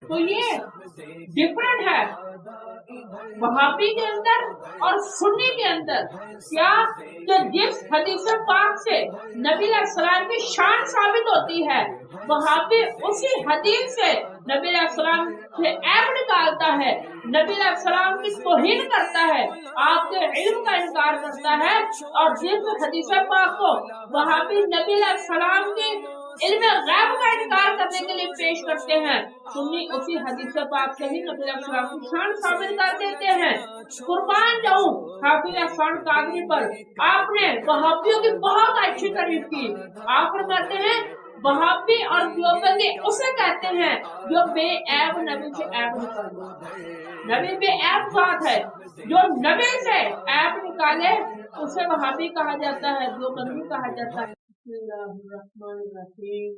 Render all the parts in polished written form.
تو یہ ڈفرنٹ ہے وہابی کے اندر اور سنی کے اندر. کیا کہ جس حدیث پاک سے نبی علیہ السلام کی شان ثابت ہوتی ہے وہابی اسی حدیث سے نبی علیہ السلام سے عیب نکالتا ہے, نبی علیہ السلام کی توہین کرتا ہے, آپ کے علم کا انکار کرتا ہے. اور جس حدیث پاک کو وہابی نبی علیہ السلام کی علم غیب کا انکار کرنے کے لیے پیش کرتے ہیں, سنی اسی حدیث پاک سے ہی نبی علیہ السلام کی شان ثابت کر دیتے ہیں. قربان جاؤں حافظ احسان قادری پر, آپ نے وہابیوں کی بہت اچھی تعریف کی. آپ فرماتے ہیں وہابی اور دیوبندی اسے کہتے ہیں جو بے عیب نبی سے عیب نکالے. نبی بے عیب ذات ہے, جو نبی سے عیب نکالے اسے وہابی کہا جاتا ہے, دیوبندی کہا جاتا ہے. بسم اللہ الرحمن الرحیم.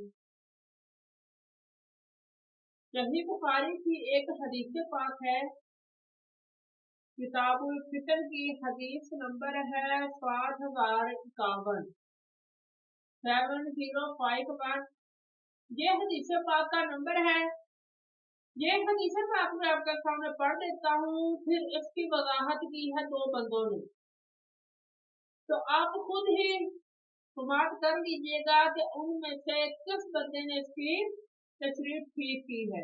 صحیح بخاری کی ایک حدیث پاک ہے, کتاب الفتن کی حدیث نمبر ہے 7051 7051. یہ حدیث پاک کا نمبر ہے. یہ حدیث پاک میں آپ کے سامنے پڑھ دیتا ہوں, پھر اس کی وضاحت کی ہے دو بندوں نے, تو آپ خود ہی سماعت کر لیجئے گا کہ ان میں سے کس بندے نے اس کی تشریح ٹھیک کی ہے.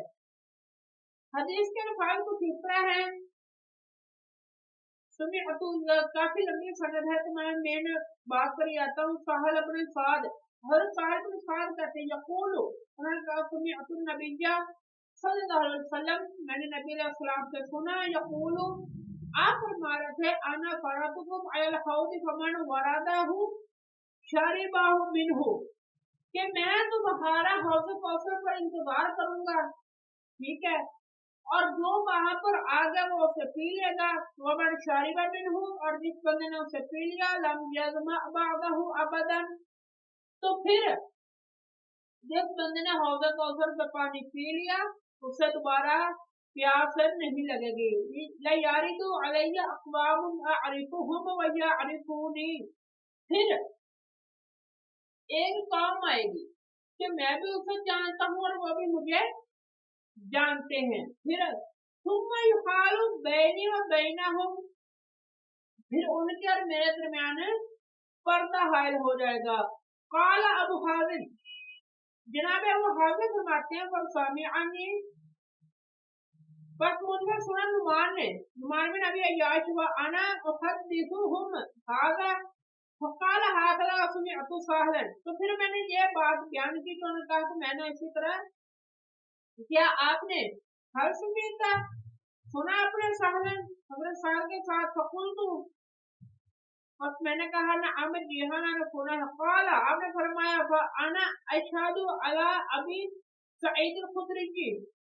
حدیث کے الفاظ کچھ اس طرح ہے. کافی لمبی سند ہے تو میں مین بات پر ہی آتا ہوں. سہل ابن سعد, حضرت سہل ابن سعد کہتے ہیں یقول, انہوں نے کہا سمعت النبی صلی اللہ علیہ وسلم, میں نے نبی علیہ السلام سے سنا, یقول آپ فرما رہے تھے انا فرضتکم علی الحوض فمن وردہ شربہ منہ, کہ میں تمہارا حوض کوثر پر انتظار کروں گا, ٹھیک ہے, اور جو وہاں پر آ گیا وہ اسے پی لے گا. ومن شرب منہ, اور جس بندے نے اسے پی لیا, لم یظمأ بعدہ ابدا, تو پھر جس بندے نے حوض کوثر سے پانی پی لیا اسے دوبارہ پیاس نہیں لگے گی. لیرد علی اقوام اعرفهم ویعرفونی, پھر ایک قوم آئے گی کہ میں بھی اسے جانتا ہوں اور وہ بھی مجھے جانتے ہیں. پھر ثم یحال بینی و بینہم, پھر ان کے اور میرے درمیان پردہ حائل ہو جائے گا. قال ابو حازم, جناب ابو حازم فرماتے ہیں فسمعنی, بس مجھ سے سنا نعمان نے, نعمان بن ابی عیاش, وانا احدثهم هذا فقال هكذا سمعت سهلا, تو پھر میں نے یہ بات بیان کی تو انہوں نے کہا کہ میں نے اسی طرح, کیا آپ نے ہر سمیتا سنا اپنے سہلن حضرت سہل کے ساتھ؟ فقلت, بس میں نے کہا نعم جی ہاں میں نے سنا ہے. قال, آپ نے فرمایا فانا اشهد على ابی سعید الخدری,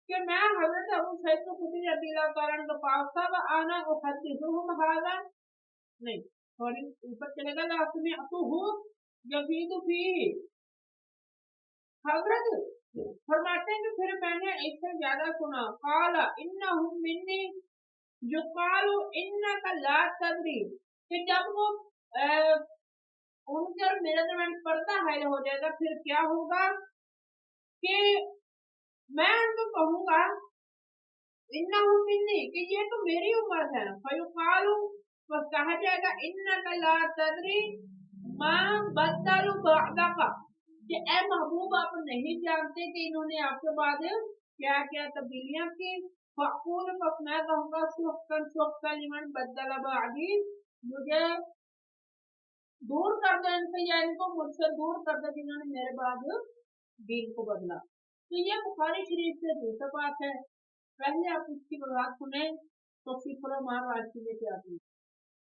کہ میں حضرت ابو سعید الخدری رضی اللہ تعالیٰ عنہ کے پاس تھا. وانا احدثهم هذا, نہیں سوری اوپر چلے گا, لا سمعته یفید فیہ. حضرت فرماتے ہیں کہ پھر میں نے اس سے زیادہ سنا. قال انہم منی یقال انک لا تدری, کہ جب وہ ان کے اور میرے درمیان پردہ حائل ہو جائے گا پھر کیا ہوگا کہ میں ان کو کہوں گا انہم منی, کہ یہ تو میری امت ہے. فیقال, بس کہا جائے گا انک لا تدری ما بدلوا بعدک, کہ اے محبوب آپ نہیں جانتے کہ انہوں نے آپ کے بعد کیا کیا تبدیلیاں کی. فاقول, بس میں کہوں گا سحقا سحقا لمن بدل بعدی, مجھے دور کر دو ان سے, یا ان کو مجھ سے دور کر دو جنہوں نے میرے بعد دین کو بدلا. تو یہ بخاری شریف سے دوسرا بات ہے. پہلے آپ اس کی وضاحت سنیں تو فکر و مار راشی میں کیا آتی ہے.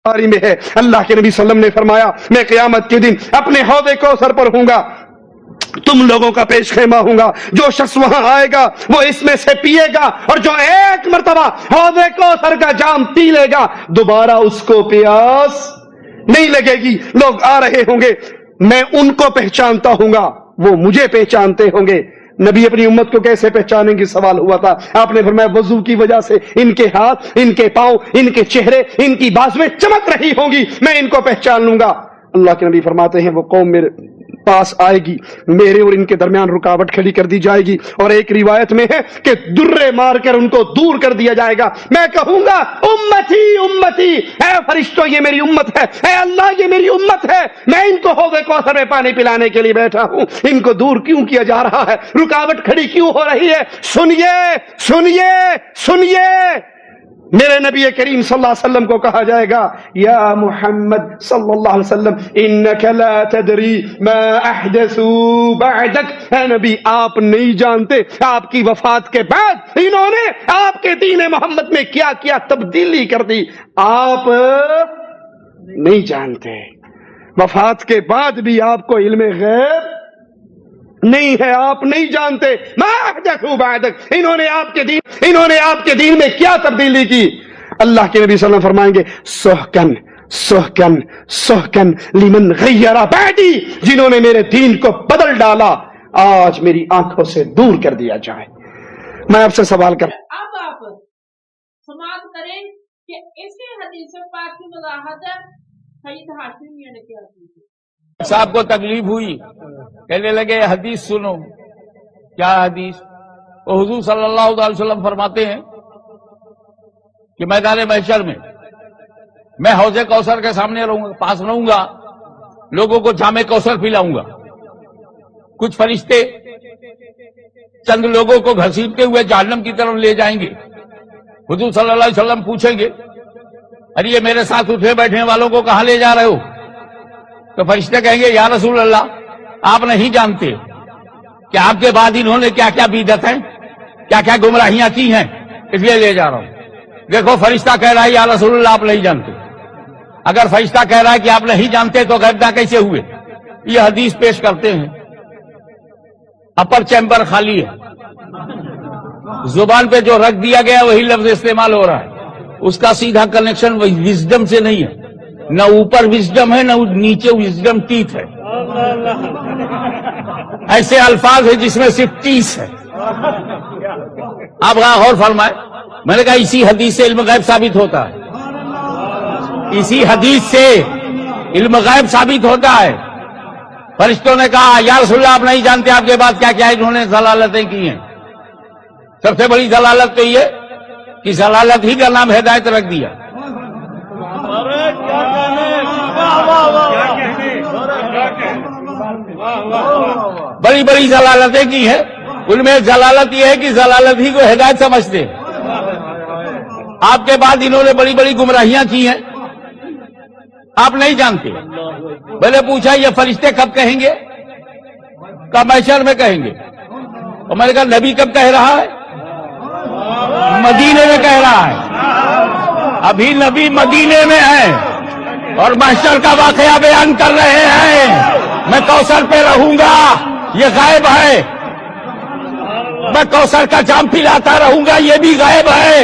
میں ہے اللہ کے نبی صلی اللہ علیہ وسلم نے فرمایا میں قیامت کے دن اپنے حوض کوثر پر ہوں گا, تم لوگوں کا پیش خیمہ ہوں گا, جو شخص وہاں آئے گا وہ اس میں سے پیے گا, اور جو ایک مرتبہ حوض کوثر کا جام پی لے گا دوبارہ اس کو پیاس نہیں لگے گی. لوگ آ رہے ہوں گے, میں ان کو پہچانتا ہوں گا, وہ مجھے پہچانتے ہوں گے. نبی اپنی امت کو کیسے پہچانیں گے سوال ہوا تھا. آپ نے فرمایا وضو کی وجہ سے ان کے ہاتھ, ان کے پاؤں, ان کے چہرے, ان کی بازویں چمک رہی ہوں گی, میں ان کو پہچان لوں گا. اللہ کے نبی فرماتے ہیں وہ قوم میرے पास आएगी, मेरे और इनके दरमियान रुकावट खड़ी कर दी जाएगी, और एक रिवायत में है कि दुर्रे मारकर उनको दूर कर दिया जाएगा। मैं कहूंगा उम्मती उम्मती, ऐ फरिश्तों ये मेरी उम्मत है, ऐ अल्लाह ये मेरी उम्मत है, मैं इनको हौज़े कौसर में पानी पिलाने के लिए बैठा हूं, इनको दूर क्यों किया जा रहा है, रुकावट खड़ी क्यों हो रही है? सुनिए सुनिए सुनिए, मेरे नबी करीम सल्लल्लाहु अलैहि वसल्लम को कहा जाएगा, या मुहम्मद सल्लल्लाहु अलैहि वसल्लम इन्नका ला तदरी मा अहदसू बअदक, ऐ नबी आप नहीं जानते आपकी वफात के बाद इन्होंने आपके दीन मोहम्मद में क्या क्या तब्दीली कर दी, आप नहीं जानते। वफात के बाद भी आपको इल्म गैब नहीं है, आप नहीं जानते। इन्होंने आपके दीन में क्या तब्दीली की। अल्लाह के नबी सल्लल्लाहु अलैहि वसल्लम फरमाएंगे, सोहकन सोहकन सोहकन लिमन गय्यरा बैदी, जिन्होंने मेरे दीन को बदल डाला आज मेरी आंखों से दूर कर दिया जाए। मैं आपसे सवाल कर, अब आप समाप्त करें कि इसी हदीस पाक की वजाहत सईद हाशिमी मियां ने क्या की। साहब को तकलीफ हुई, कहने लगे हदीस सुनो। क्या हदीस? वो हुजूर सल्लल्लाहु अलैहि वसल्लम फरमाते हैं कि मैदान महशर में मैं हौज़े कौसर के सामने रहूंगा, पास रहूंगा, लोगों को जामे कौसर पिलाऊंगा। कुछ फरिश्ते चंद लोगों को घसीटते हुए जहन्नम की तरफ ले जाएंगे। हुजूर सल्लल्लाहु अलैहि वसल्लम पूछेंगे, अरे ये मेरे साथ उठे बैठने वालों को कहां ले जा रहे हो? तो फरिश्ते कहेंगे, या रसूल अल्लाह, आप नहीं जानते कि आपके बाद इन्होंने क्या क्या बीदत है, क्या क्या गुमराहियां की हैं, इसलिए ले जा रहा हूं। देखो फरिश्ता कह रहा है, या रसूल अल्लाह आप नहीं जानते। अगर फरिश्ता कह रहा है कि आप नहीं जानते तो गैबना कैसे हुए? ये हदीस पेश करते हैं। अपर चैम्बर खाली है, जुबान पे जो रख दिया गया वही लफ्ज इस्तेमाल हो रहा है, उसका सीधा कनेक्शन वही विजडम से नहीं है। न ऊपर विजडम है, न नीचे विजडम टीथ है। ऐसे अल्फाज है जिसमें सिर्फ टीस है। आप और फरमाए, मैंने कहा इसी हदीस से इल्म गैब साबित होता है, इसी हदीस से इल्म गैब साबित होता है। फरिश्तों ने कहा, या रसूल अल्लाह आप नहीं जानते आपके बाद क्या क्या इन्होंने जलालतें की हैं। सबसे बड़ी जलालत तो ये कि जलालत ही का नाम हिदायत रख दिया। बड़ी बड़ी जलालतें की है, उनमें जलालत यह है कि जलालत ही को हिदायत समझते हैं। आपके बाद इन्होंने बड़ी बड़ी गुमराहियां की हैं, आप नहीं जानते। मैंने पूछा ये फरिश्ते कब कहेंगे? कब महशर में कहेंगे? और मैंने कहा नबी कब कह रहा है? मदीने में कह रहा है। अभी नबी मदीने में है और महशर का वाकया बयान कर रहे हैं। मैं कौसर पे रहूंगा, ये गायब है। मैं कौसर का जाम पिलाता रहूंगा, ये भी गायब है।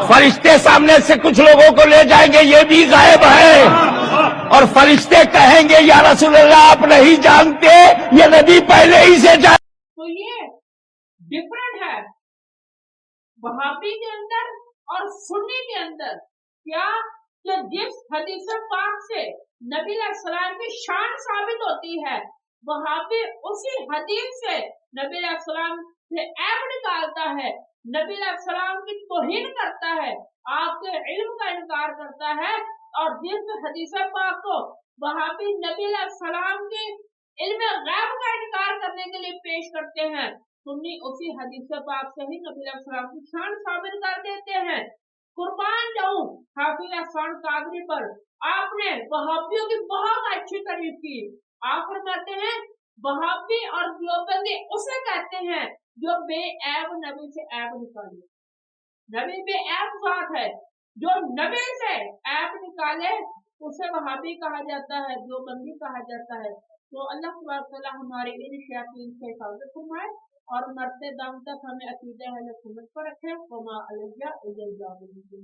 फरिश्ते सामने से कुछ लोगों को ले जाएंगे, ये भी गायब है। और फरिश्ते कहेंगे, या रसूल अल्लाह आप नहीं जानते, ये नबी पहले ही से जान। तो ये डिफरेंट है वहाबी के अंदर और सुन्नी के अंदर। क्या कि जिस हदीस पाक से नबी अलैहिस्सलाम की शान साबित होती है, वहाबी उसी हदीस से नबी अलैहिस्सलाम से ऐब निकालता है, नबी अलैहिस्सलाम की तौहीन करता है, आपके इल्म का इनकार करता है। और जिस हदीस पाक को वहाबी नबी अलैहिस्सलाम के इल्म गैब का इनकार करने के लिए पेश करते हैं, सुन्नी उसी हदीस पाक से ही नबी अलैहिस्सलाम की शान साबित कर देते हैं। कुर्बान जाऊं हाफिज अहसान कादरी पर, आपने वहाबियों की बहुत अच्छी तारीफ की। आप फरमाते हैं वहाबी और देवबंदी उसे कहते हैं जो बेऐब नबी से ऐब निकाले। नबी बेऐब बात है, जो नबी से ऐब निकाले उसे वहाबी कहा जाता है, देवबंदी कहा जाता है। तो अल्लाह सुब्हानहू व तआला हमारे इन शयातीन से हिफाजत फरमाए और मरते दम तक हमें अकीदे अहले सुन्नत पर रखे। वमा अलैया इल्लल बालाग।